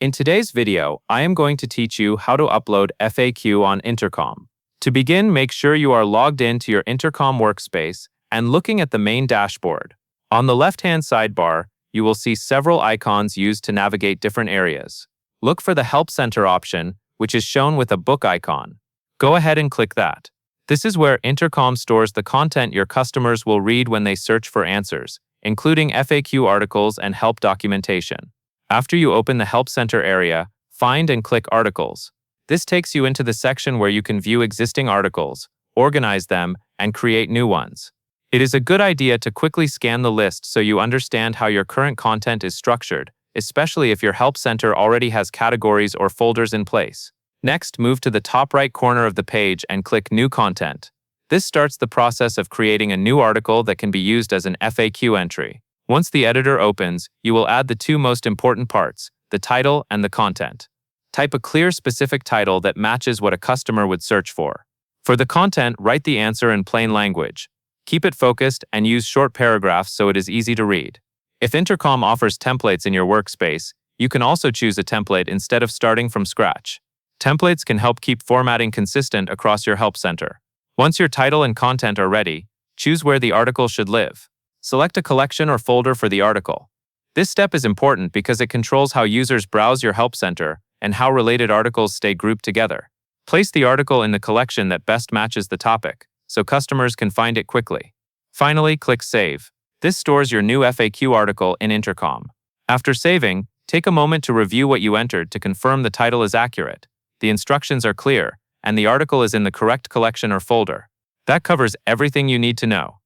In today's video, I am going to teach you how to upload FAQ on Intercom. To begin, make sure you are logged in to your Intercom workspace and looking at the main dashboard. On the left-hand sidebar, you will see several icons used to navigate different areas. Look for the Help Center option, which is shown with a book icon. Go ahead and click that. This is where Intercom stores the content your customers will read when they search for answers, including FAQ articles and help documentation. After you open the Help Center area, find and click Articles. This takes you into the section where you can view existing articles, organize them, and create new ones. It is a good idea to quickly scan the list so you understand how your current content is structured, especially if your Help Center already has categories or folders in place. Next, move to the top right corner of the page and click New Content. This starts the process of creating a new article that can be used as an FAQ entry. Once the editor opens, you will add the two most important parts, the title and the content. Type a clear, specific title that matches what a customer would search for. For the content, write the answer in plain language. Keep it focused and use short paragraphs so it is easy to read. If Intercom offers templates in your workspace, you can also choose a template instead of starting from scratch. Templates can help keep formatting consistent across your Help Center. Once your title and content are ready, choose where the article should live. Select a collection or folder for the article. This step is important because it controls how users browse your Help Center and how related articles stay grouped together. Place the article in the collection that best matches the topic, so customers can find it quickly. Finally, click Save. This stores your new FAQ article in Intercom. After saving, take a moment to review what you entered to confirm the title is accurate, the instructions are clear, and the article is in the correct collection or folder. That covers everything you need to know.